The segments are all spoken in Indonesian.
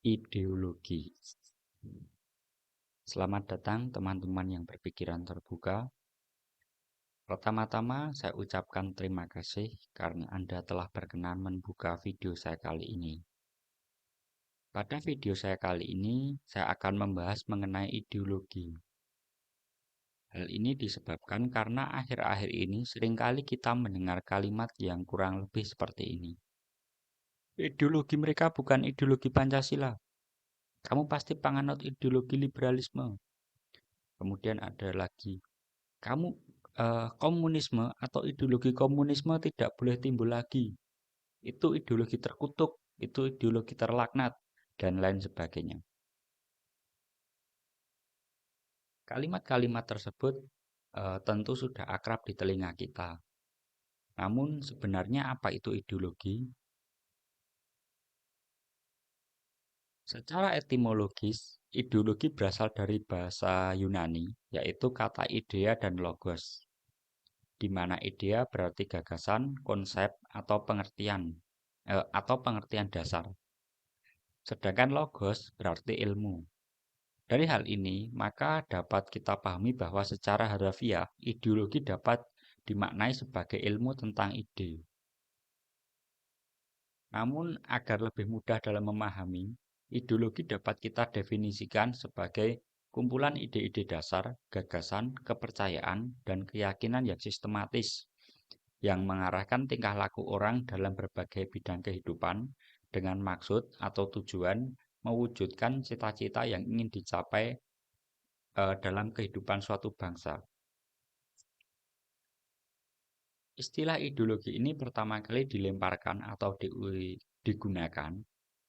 Ideologi. Selamat datang teman-teman yang berpikiran terbuka. Pertama-tama saya ucapkan terima kasih karena Anda telah berkenan membuka video saya kali ini. Pada video saya kali ini, saya akan membahas mengenai ideologi. Hal ini disebabkan karena akhir-akhir ini seringkali kita mendengar kalimat yang kurang lebih seperti ini. Ideologi mereka bukan ideologi Pancasila. Kamu pasti penganut ideologi liberalisme. Kemudian ada lagi, kamu komunisme atau ideologi komunisme tidak boleh timbul lagi. Itu ideologi terkutuk, itu ideologi terlaknat, dan lain sebagainya. Kalimat-kalimat tersebut tentu sudah akrab di telinga kita. Namun sebenarnya apa itu ideologi? Secara etimologis, ideologi berasal dari bahasa Yunani, yaitu kata idea dan logos, di mana idea berarti gagasan, konsep, atau pengertian dasar. Sedangkan logos berarti ilmu. Dari hal ini, maka dapat kita pahami bahwa secara harfiah, ideologi dapat dimaknai sebagai ilmu tentang ide. Namun, agar lebih mudah dalam memahami, ideologi dapat kita definisikan sebagai kumpulan ide-ide dasar, gagasan, kepercayaan, dan keyakinan yang sistematis yang mengarahkan tingkah laku orang dalam berbagai bidang kehidupan dengan maksud atau tujuan mewujudkan cita-cita yang ingin dicapai dalam kehidupan suatu bangsa. Istilah ideologi ini pertama kali dilemparkan atau digunakan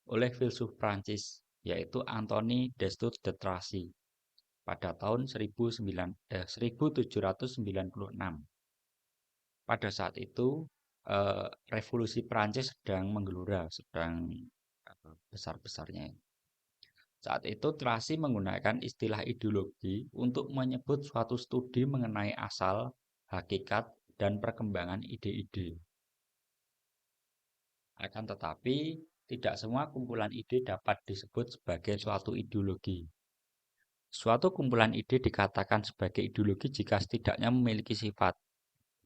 oleh filsuf Prancis, yaitu Anthony de Tracy pada tahun 1796. Pada saat itu, revolusi Prancis sedang menggelora, sedang besar-besarnya. Saat itu, Tracy menggunakan istilah ideologi untuk menyebut suatu studi mengenai asal, hakikat, dan perkembangan ide-ide. Akan tetapi, tidak semua kumpulan ide dapat disebut sebagai suatu ideologi. Suatu kumpulan ide dikatakan sebagai ideologi jika setidaknya memiliki sifat.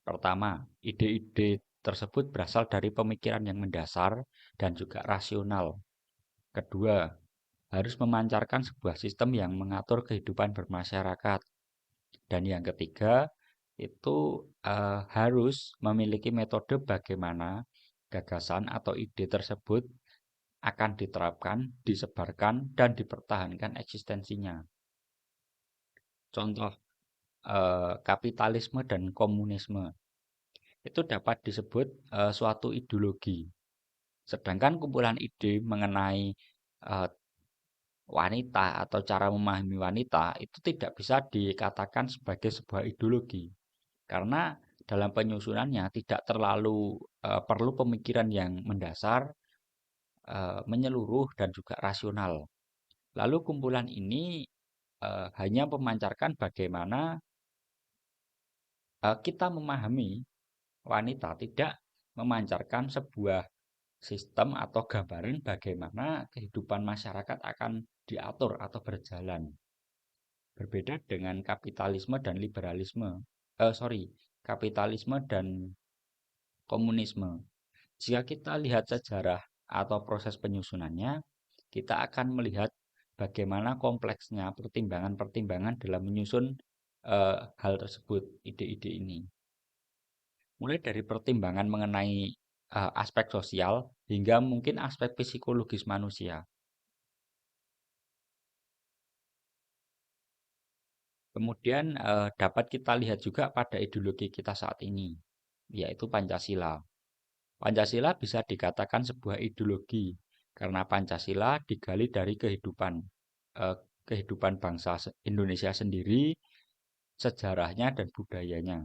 Pertama, ide-ide tersebut berasal dari pemikiran yang mendasar dan juga rasional. Kedua, harus memancarkan sebuah sistem yang mengatur kehidupan bermasyarakat. Dan yang ketiga, itu harus memiliki metode bagaimana gagasan atau ide tersebut akan diterapkan, disebarkan, dan dipertahankan eksistensinya. Contoh, kapitalisme dan komunisme itu dapat disebut suatu ideologi. Sedangkan kumpulan ide mengenai wanita atau cara memahami wanita itu tidak bisa dikatakan sebagai sebuah ideologi. Karena dalam penyusunannya tidak terlalu perlu pemikiran yang mendasar, menyeluruh, dan juga rasional. Lalu kumpulan ini hanya memancarkan bagaimana kita memahami wanita, tidak memancarkan sebuah sistem atau gambaran bagaimana kehidupan masyarakat akan diatur atau berjalan. Berbeda dengan kapitalisme dan liberalisme. Kapitalisme dan komunisme. Jika kita lihat sejarah atau proses penyusunannya, kita akan melihat bagaimana kompleksnya pertimbangan-pertimbangan dalam menyusun hal tersebut, ide-ide ini. Mulai dari pertimbangan mengenai aspek sosial hingga mungkin aspek psikologis manusia. Kemudian dapat kita lihat juga pada ideologi kita saat ini, yaitu Pancasila. Pancasila bisa dikatakan sebuah ideologi karena Pancasila digali dari kehidupan bangsa Indonesia sendiri, sejarahnya dan budayanya.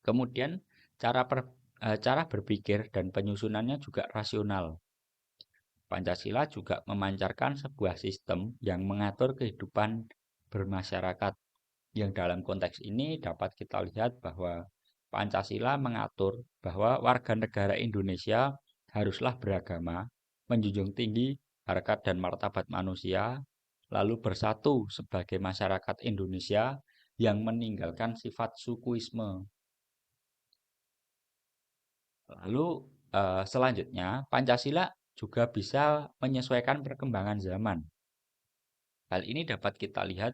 Kemudian cara berpikir dan penyusunannya juga rasional. Pancasila juga memancarkan sebuah sistem yang mengatur kehidupan bermasyarakat, yang dalam konteks ini dapat kita lihat bahwa Pancasila mengatur bahwa warga negara Indonesia haruslah beragama, menjunjung tinggi harkat dan martabat manusia, lalu bersatu sebagai masyarakat Indonesia yang meninggalkan sifat sukuisme. Lalu selanjutnya, Pancasila juga bisa menyesuaikan perkembangan zaman. Hal ini dapat kita lihat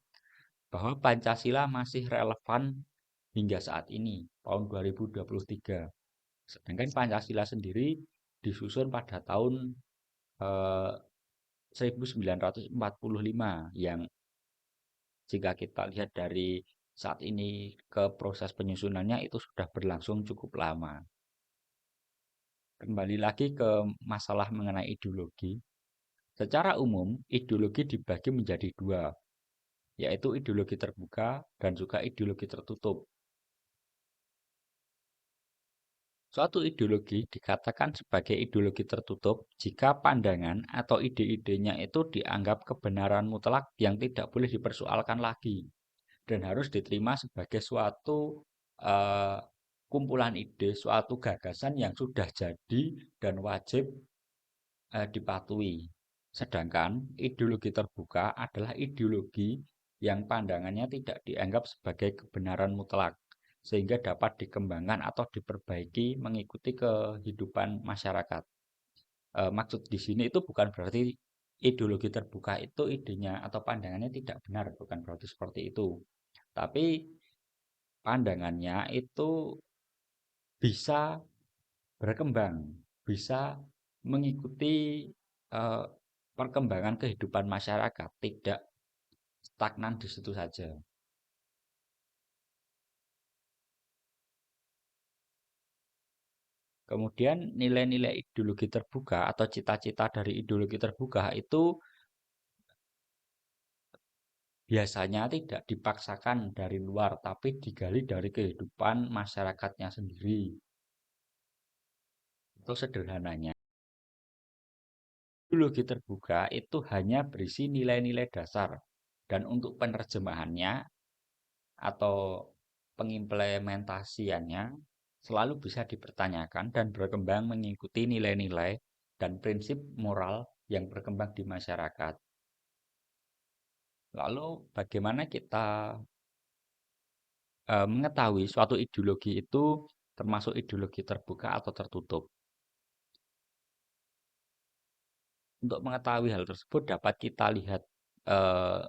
bahwa Pancasila masih relevan hingga saat ini, tahun 2023. Sedangkan Pancasila sendiri disusun pada tahun 1945 yang jika kita lihat dari saat ini ke proses penyusunannya itu sudah berlangsung cukup lama. Kembali lagi ke masalah mengenai ideologi. Secara umum, ideologi dibagi menjadi dua, yaitu ideologi terbuka dan juga ideologi tertutup. Suatu ideologi dikatakan sebagai ideologi tertutup jika pandangan atau ide-idenya itu dianggap kebenaran mutlak yang tidak boleh dipersoalkan lagi dan harus diterima sebagai suatu eh, kumpulan ide, suatu gagasan yang sudah jadi dan wajib dipatuhi. Sedangkan ideologi terbuka adalah ideologi yang pandangannya tidak dianggap sebagai kebenaran mutlak, sehingga dapat dikembangkan atau diperbaiki mengikuti kehidupan masyarakat. Maksud di sini itu bukan berarti ideologi terbuka itu idenya atau pandangannya tidak benar, bukan berarti seperti itu. Tapi pandangannya itu bisa berkembang, bisa mengikuti eh, perkembangan kehidupan masyarakat, tidak stagnan di situ saja. Kemudian nilai-nilai ideologi terbuka atau cita-cita dari ideologi terbuka itu biasanya tidak dipaksakan dari luar, tapi digali dari kehidupan masyarakatnya sendiri. Itu sederhananya. Ideologi terbuka itu hanya berisi nilai-nilai dasar, dan untuk penerjemahannya atau pengimplementasiannya selalu bisa dipertanyakan dan berkembang mengikuti nilai-nilai dan prinsip moral yang berkembang di masyarakat. Lalu bagaimana kita mengetahui suatu ideologi itu termasuk ideologi terbuka atau tertutup? Untuk mengetahui hal tersebut dapat kita lihat eh,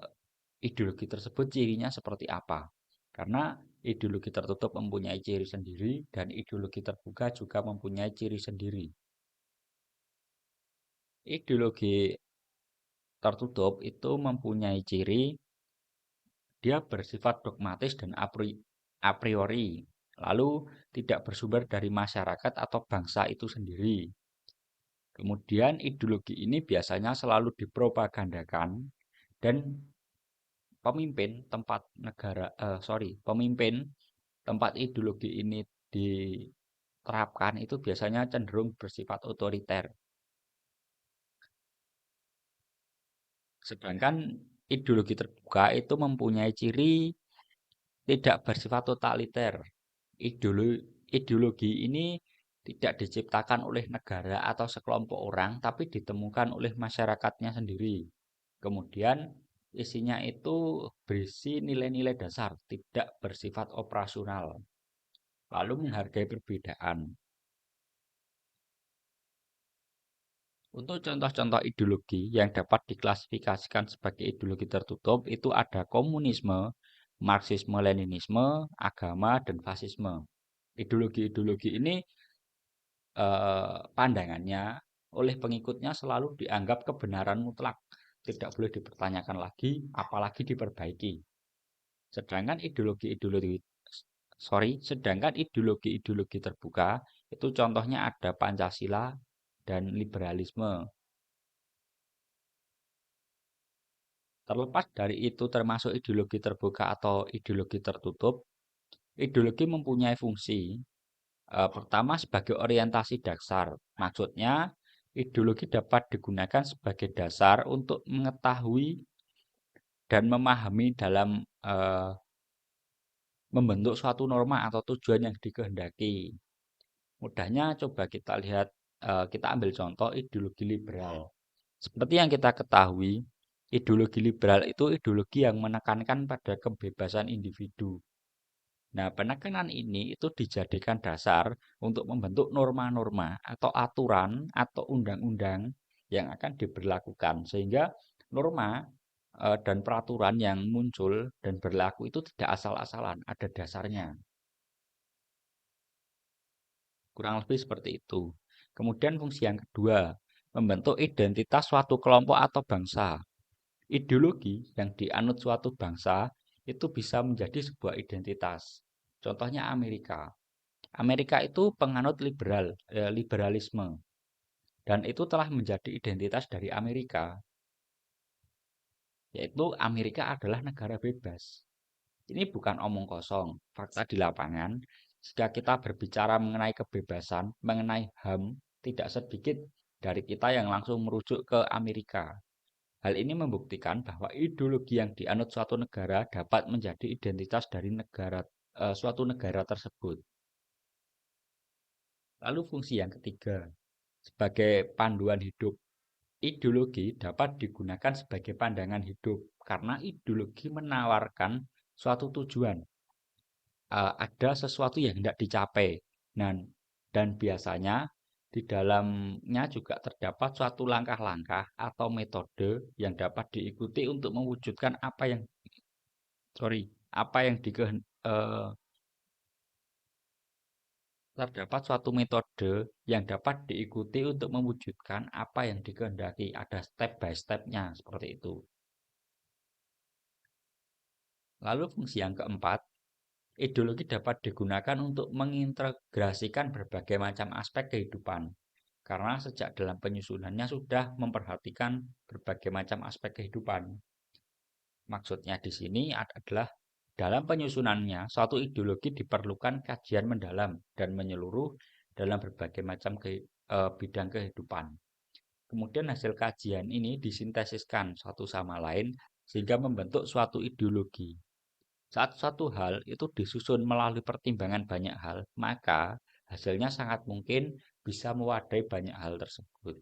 ideologi tersebut cirinya seperti apa. Karena ideologi tertutup mempunyai ciri sendiri dan ideologi terbuka juga mempunyai ciri sendiri. Ideologi tertutup itu mempunyai ciri dia bersifat dogmatis dan a priori, lalu tidak bersumber dari masyarakat atau bangsa itu sendiri. Kemudian ideologi ini biasanya selalu dipropagandakan dan pemimpin pemimpin tempat ideologi ini diterapkan itu biasanya cenderung bersifat otoriter. Sedangkan ideologi terbuka itu mempunyai ciri tidak bersifat totaliter. Ideologi ini tidak diciptakan oleh negara atau sekelompok orang, tapi ditemukan oleh masyarakatnya sendiri. Kemudian isinya itu berisi nilai-nilai dasar, tidak bersifat operasional. Lalu menghargai perbedaan. Untuk contoh-contoh ideologi yang dapat diklasifikasikan sebagai ideologi tertutup itu ada komunisme, Marxisme-Leninisme, agama, dan fasisme. Ideologi-ideologi ini pandangannya oleh pengikutnya selalu dianggap kebenaran mutlak, tidak boleh dipertanyakan lagi, apalagi diperbaiki. Sedangkan ideologi-ideologi terbuka itu contohnya ada Pancasila dan liberalisme. Terlepas dari itu termasuk ideologi terbuka atau ideologi tertutup, ideologi mempunyai fungsi. Pertama sebagai orientasi dasar. Maksudnya ideologi dapat digunakan sebagai dasar untuk mengetahui dan memahami dalam membentuk suatu norma atau tujuan yang dikehendaki. Mudahnya coba kita lihat kita ambil contoh ideologi liberal. Seperti yang kita ketahui, ideologi liberal itu ideologi yang menekankan pada kebebasan individu. Nah, penekanan ini itu dijadikan dasar untuk membentuk norma-norma atau aturan atau undang-undang yang akan diberlakukan sehingga norma dan peraturan yang muncul dan berlaku itu tidak asal-asalan, ada dasarnya. Kurang lebih seperti itu. Kemudian fungsi yang kedua, membentuk identitas suatu kelompok atau bangsa. Ideologi yang dianut suatu bangsa itu bisa menjadi sebuah identitas. Contohnya Amerika. Amerika itu penganut liberalisme, dan itu telah menjadi identitas dari Amerika, yaitu Amerika adalah negara bebas. Ini bukan omong kosong, fakta di lapangan. Jika kita berbicara mengenai kebebasan, mengenai HAM, tidak sedikit dari kita yang langsung merujuk ke Amerika. Hal ini membuktikan bahwa ideologi yang dianut suatu negara dapat menjadi identitas dari suatu negara tersebut. Lalu fungsi yang ketiga, sebagai panduan hidup. Ideologi dapat digunakan sebagai pandangan hidup karena ideologi menawarkan suatu tujuan. Ada sesuatu yang hendak dicapai. Dan biasanya di dalamnya juga terdapat suatu langkah-langkah atau metode yang dapat diikuti untuk mewujudkan apa yang terdapat suatu metode yang dapat diikuti untuk mewujudkan apa yang dikehendaki. Ada step by step-nya seperti itu. Lalu fungsi yang keempat, ideologi dapat digunakan untuk mengintegrasikan berbagai macam aspek kehidupan. Karena sejak dalam penyusunannya sudah memperhatikan berbagai macam aspek kehidupan. Maksudnya di sini adalah dalam penyusunannya, suatu ideologi diperlukan kajian mendalam dan menyeluruh dalam berbagai macam bidang kehidupan. Kemudian hasil kajian ini disintesiskan satu sama lain sehingga membentuk suatu ideologi. Saat suatu hal itu disusun melalui pertimbangan banyak hal, maka hasilnya sangat mungkin bisa mewadai banyak hal tersebut.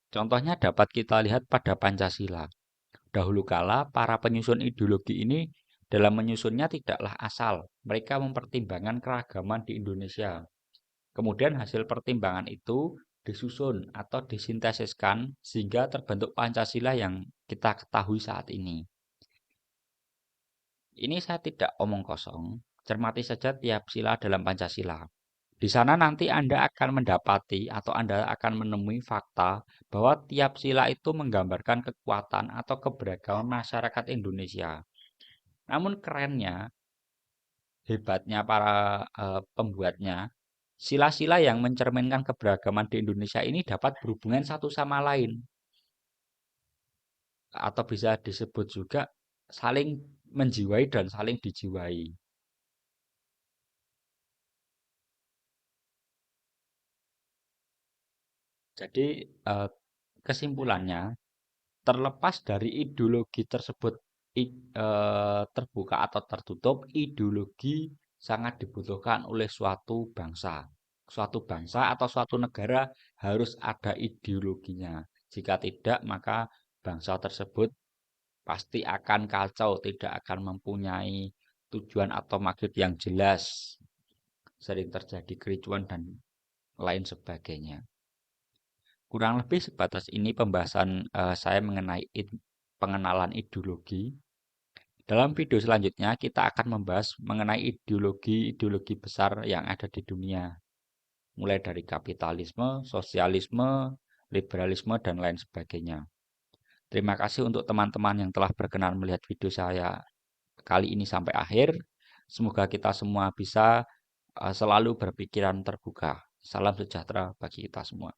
Contohnya dapat kita lihat pada Pancasila. Dahulu kala, para penyusun ideologi ini dalam menyusunnya tidaklah asal. Mereka mempertimbangkan keragaman di Indonesia. Kemudian hasil pertimbangan itu disusun atau disintesiskan sehingga terbentuk Pancasila yang kita ketahui saat ini. Ini saya tidak omong kosong, cermati saja tiap sila dalam Pancasila. Di sana nanti Anda akan mendapati atau Anda akan menemui fakta bahwa tiap sila itu menggambarkan kekuatan atau keberagaman masyarakat Indonesia. Namun kerennya, hebatnya para pembuatnya, sila-sila yang mencerminkan keberagaman di Indonesia ini dapat berhubungan satu sama lain atau bisa disebut juga saling menjiwai dan saling dijiwai. Jadi kesimpulannya, terlepas dari ideologi tersebut terbuka atau tertutup, ideologi sangat dibutuhkan oleh suatu bangsa. Suatu bangsa atau suatu negara harus ada ideologinya. Jika tidak, maka bangsa tersebut pasti akan kacau, tidak akan mempunyai tujuan atau maksud yang jelas. Sering terjadi kericuan dan lain sebagainya. Kurang lebih sebatas ini pembahasan saya mengenai pengenalan ideologi. Dalam video selanjutnya kita akan membahas mengenai ideologi-ideologi besar yang ada di dunia, mulai dari kapitalisme, sosialisme, liberalisme, dan lain sebagainya. Terima kasih untuk teman-teman yang telah berkenan melihat video saya kali ini sampai akhir. Semoga kita semua bisa selalu berpikiran terbuka. Salam sejahtera bagi kita semua.